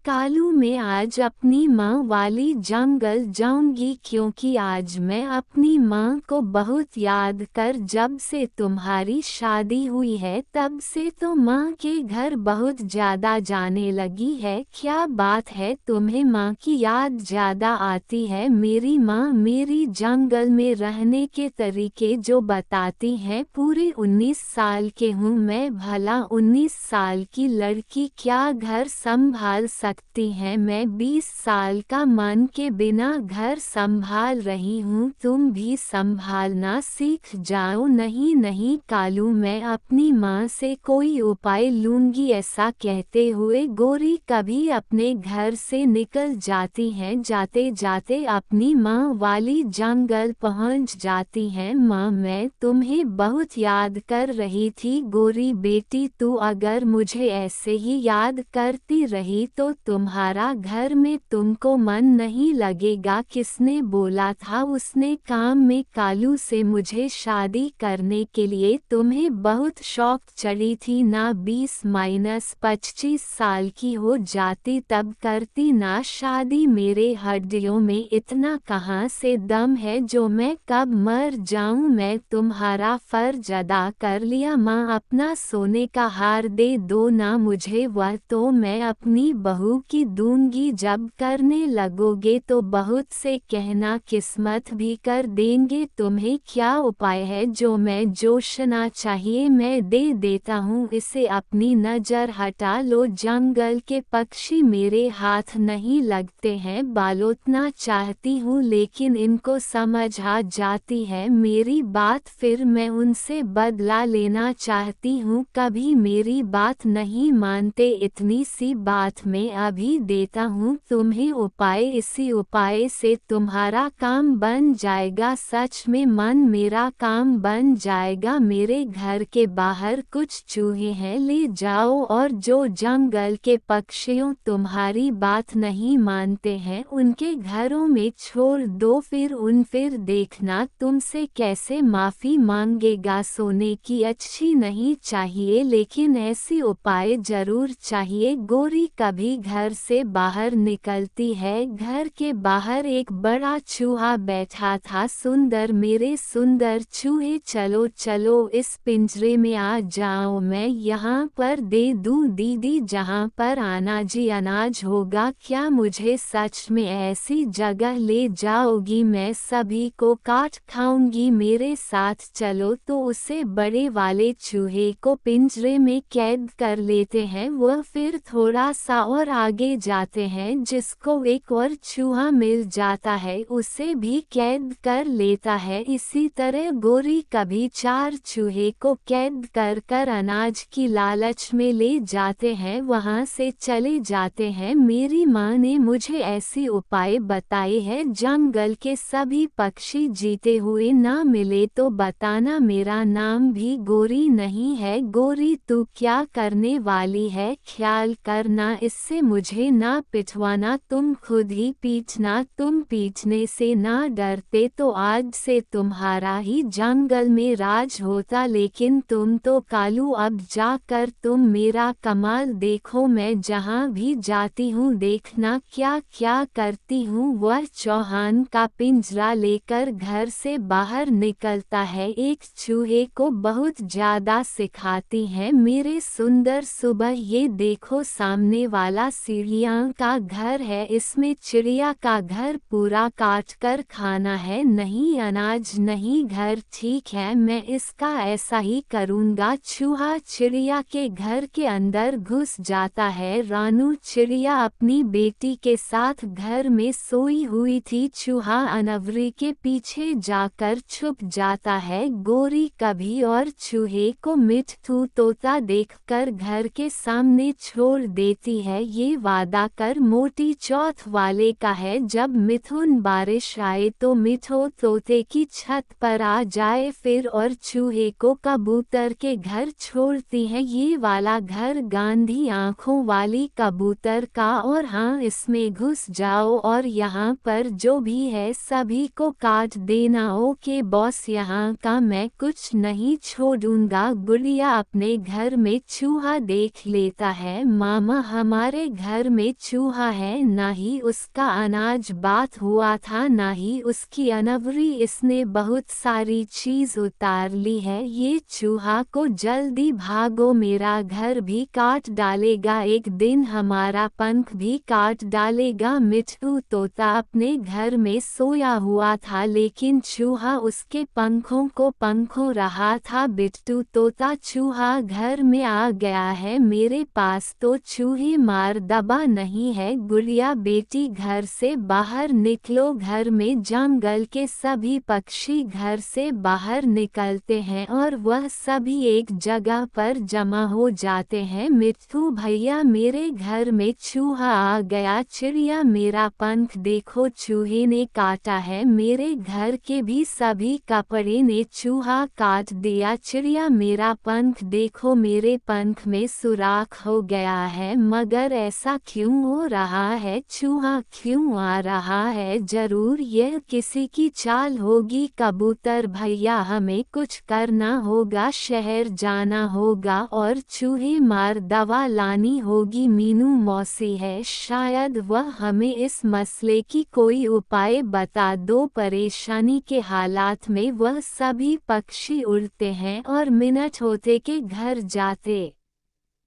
कालू मैं आज अपनी माँ वाली जंगल जाऊंगी क्योंकि आज मैं अपनी माँ को बहुत याद कर जब से तुम्हारी शादी हुई है तब से तो माँ के घर बहुत ज़्यादा जाने लगी है। क्या बात है तुम्हें माँ की याद ज़्यादा आती है? मेरी माँ मेरी जंगल में रहने के तरीके जो बताती हैं। पूरे 19 साल के हूँ मैं, भला 19 साल की लड़की क्या घर संभाल सकती है? मैं 20 साल का मन के बिना घर संभाल रही हूँ, तुम भी संभालना सीख जाओ। नहीं नहीं कालू मैं अपनी माँ से कोई उपाय लूँगी। ऐसा कहते हुए गोरी कभी अपने घर से निकल जाती हैं। जाते जाते अपनी माँ वाली जंगल पहुँच जाती हैं। माँ मैं तुम्हें बहुत याद कर रही थी गोरी बेटी, तू अगर मुझे ऐसे ही याद करती रही तो तुम्हारा घर में तुमको मन नहीं लगेगा। किसने बोला था उसने काम में कालू से मुझे शादी करने के लिए? तुम्हें बहुत शौक चढ़ी थी ना? 20-25 साल की हो जाती तब करती ना शादी। मेरे हड्डियों में इतना कहाँ से दम है जो मैं कब मर जाऊं। मैं तुम्हारा फर्ज अदा कर लिया माँ, अपना सोने का हार दे दो ना मुझे, वह तो मैं अपनी बहू की दूंगी। जब करने लगोगे तो बहुत से कहना किस्मत भी कर देंगे। तुम्हें क्या उपाय है जो मैं जोशना चाहिए मैं दे देता हूँ, इसे अपनी नज़र हटा लो। जंगल के पक्षी मेरे हाथ नहीं लगते हैं, बालोतना चाहती हूँ लेकिन इनको समझ आ जाती है मेरी बात, फिर मैं उनसे बदला लेना चाहती हूँ। कभी मेरी बात नहीं मानते, इतनी सी बात मैं अभी देता हूँ तुम्हें उपाय, इसी उपाय से तुम्हारा काम बन जाएगा। सच में मन मेरा काम बन जाएगा। मेरे घर के बाहर कुछ चूहे हैं, ले जाओ और जो जंगल के पक्षियों तुम्हारी बात नहीं मानते हैं उनके घरों में छोड़ दो। फिर देखना तुमसे कैसे माफ़ी मांगेगा। सोने की अच्छी नहीं चाहिए लेकिन ऐसी उपाय जरूर चाहिए। गोरी कभी घर से बाहर निकलती है, घर के बाहर एक बड़ा चूहा बैठा था। सुंदर मेरे सुंदर चूहे चलो चलो इस पिंजरे में आ जाओ, मैं यहाँ पर दे दूँ दीदी जहाँ पर अनाजी अनाज होगा। क्या मुझे सच में ऐसी जगह ले जाओगी? मैं सभी को काट खाऊंगी, मेरे साथ चलो। तो उसे बड़े वाले चूहे को पिंजरे में कैद कर लेते हैं। वह फिर थोड़ा सा और आगे जाते हैं, जिसको एक और चूहा मिल जाता है उसे भी कैद कर लेता है। इसी तरह गोरी कभी 4 चूहे को कैद कर कर अनाज की लालच में ले जाते हैं, वहां से चले जाते हैं। मेरी माँ ने मुझे ऐसी उपाय बताए हैं, जंगल के सभी पक्षी जीते हुए ना मिले तो बताना, मेरा नाम भी गोरी नहीं है। गोरी तू क्या करने वाली है? ख्याल करना इससे मुझे ना पिटवाना, तुम खुद ही पीटना। तुम पीटने से ना डरते तो आज से तुम्हारा ही जंगल में राज होता, लेकिन तुम तो कालू अब जाकर तुम मेरा कमाल देखो। मैं जहाँ भी जाती हूँ देखना क्या क्या करती हूँ। वह चौहान का पिंजरा लेकर घर से बाहर निकलता है, एक चूहे को बहुत ज्यादा सिखाती है। मेरे सुंदर सुबह ये देखो सामने वाला सीढ़ियाँ का घर है, इसमें चिड़िया का घर पूरा काट कर खाना है। नहीं अनाज नहीं घर, ठीक है मैं इसका ऐसा ही करूँगा। चूहा चिड़िया के घर के अंदर घुस जाता है। रानू चिड़िया अपनी बेटी के साथ घर में सोई हुई थी, चूहा अनवरी के पीछे जाकर छुप जाता है। गोरी कभी और चूहे को मिट्ठू तोता देखकर घर के सामने छोड़ देती है। ये वादा कर मोटी चौथ वाले का है, जब मिथुन बारिश आए तो मिठो तोते की छत पर आ जाए फिर, और चूहे को कबूतर के घर छोड़ती है। ये वाला घर गांधी आँखों वाली कबूतर का, और हाँ इसमें घुस जाओ और यहाँ पर जो भी है सभी को काट देना। ओके बॉस, यहाँ का मैं कुछ नहीं छोड़ूंगा। गुड़िया अपने घर में चूहा देख लेता है, मामा हमारे घर में चूहा है, न ही उसका अनाज बात हुआ था, न ही उसकी अनवरी। इसने बहुत सारी चीज उतार ली है। ये चूहा को जल्दी भागो, मेरा घर भी काट डालेगा, एक दिन हमारा पंख भी काट डालेगा। मिट्ठू तोता अपने घर में सोया हुआ था, लेकिन चूहा उसके पंखों को पंखों रहा था। बिट्टू तोता, चूहा घर में आ गया है, मेरे पास तो चूहे मार दबा नहीं है। गुड़िया बेटी घर से बाहर निकलो, घर में जंगल के सभी पक्षी घर से बाहर निकलते हैं और वह सभी एक जगह पर जमा हो जाते हैं। मिट्ठू भैया, मेरे घर में चूहा आ गया, चिड़िया मेरा पंख देखो, चूहे ने काटा है मेरे घर के भी सभी कपड़े ने चूहा काट दिया। चिड़िया मेरा पंख देखो, मेरे पंख में सुराख हो गया है, मगर ऐसा क्यों हो रहा है? चूहा क्यों आ रहा है? जरूर यह किसी की चाल होगी। कबूतर भैया, हमें कुछ करना होगा, शहर जाना होगा और चूहे मार दवा लानी होगी। मीनू मौसी है, शायद वह हमें इस मसले की कोई उपाय बता दो। परेशानी के हालात में वह सभी पक्षी उड़ते हैं और मिनट होते के घर जाते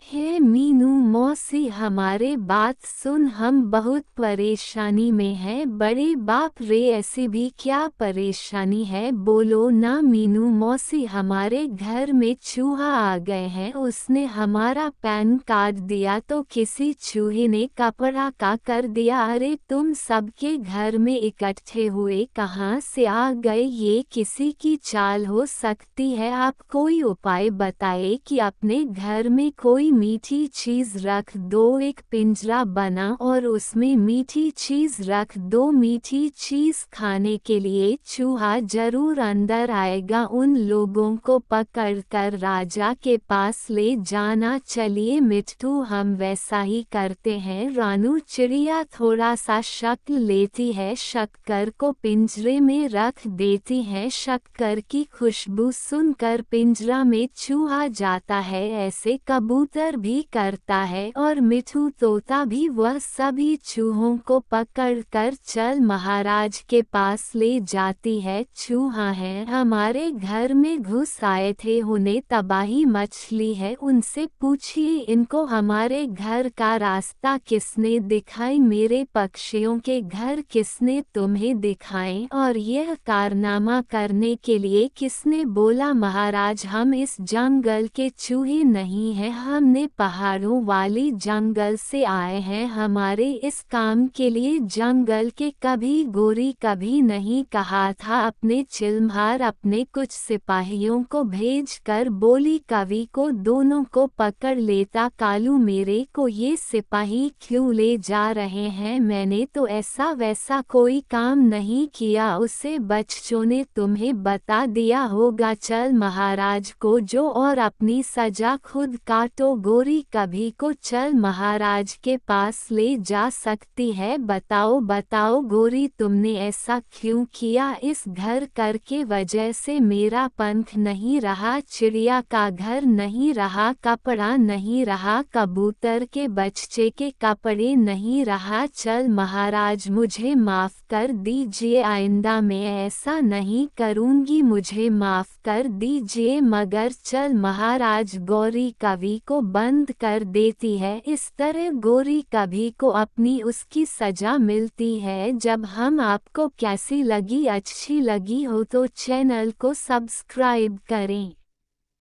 हे मीनू मौसी, हमारे बात सुन, हम बहुत परेशानी में हैं। बड़े बाप रे, ऐसी भी क्या परेशानी है, बोलो ना। मीनू मौसी, हमारे घर में चूहा आ गए हैं, उसने हमारा पैन काट दिया तो किसी चूहे ने कपड़ा का कर दिया। अरे तुम सबके घर में इकट्ठे हुए कहाँ से आ गए? ये किसी की चाल हो सकती है। आप कोई उपाय बताए कि अपने घर में कोई मीठी चीज रख दो, एक पिंजरा बना और उसमें मीठी चीज रख दो। मीठी चीज खाने के लिए चूहा जरूर अंदर आएगा। उन लोगों को पकड़कर राजा के पास ले जाना। चलिए मिट्ठू, हम वैसा ही करते हैं। रानू चिड़िया थोड़ा सा शक्ल लेती है, शक्कर को पिंजरे में रख देती है। शक्कर की खुशबू सुनकर पिंजरा में चूहा जाता है, ऐसे कबूतर भी करता है और मिट्ठू तोता भी। वह सभी चूहों को पकड़कर चल महाराज के पास ले जाती है। चूहा है, हमारे घर में घुस आए थे, उन्हें तबाही मछली है, उनसे पूछिए इनको हमारे घर का रास्ता किसने दिखाई? मेरे पक्षियों के घर किसने तुम्हें दिखाए और यह कारनामा करने के लिए किसने बोला? महाराज, हम इस जंगल के चूहे नहीं हैं, हमने पहाड़ों वाली जंगल से आए हैं। हमारे इस काम के लिए जंगल के कभी गोरी कभी नहीं कहा था। अपने चिल्मार अपने कुछ सिपाहियों को भेजकर बोली, कवि को दोनों को पकड़ लेता। कालू, मेरे को ये सिपाही क्यों ले जा रहे हैं? मैंने तो ऐसा वैसा कोई काम नहीं किया, उसे बच्चों ने तुम्हें बता दिया होगा। चल महाराज को जो और अपनी सजा खुद काटो। गोरी कभी को चल महाराज के पास ले जा सकती है। बताओ बताओ गोरी, तुमने ऐसा क्यों किया? इस घर कर के वजह से मेरा पंख नहीं रहा, चिड़िया का घर नहीं रहा, कपड़ा नहीं रहा, कबूतर के बच्चे के कपड़े नहीं रहा। चल महाराज, मुझे माफ कर दीजिए, आइंदा मैं ऐसा नहीं करूंगी, मुझे माफ कर दीजिए। मगर चल महाराज गौरी कवि को बंद कर देती है। इस तरह गौरी कवि को अपनी उसकी सजा मिलती है। जब हम आपको कैसी लगी, अच्छी लगी हो तो चैनल को सब्सक्राइब करें।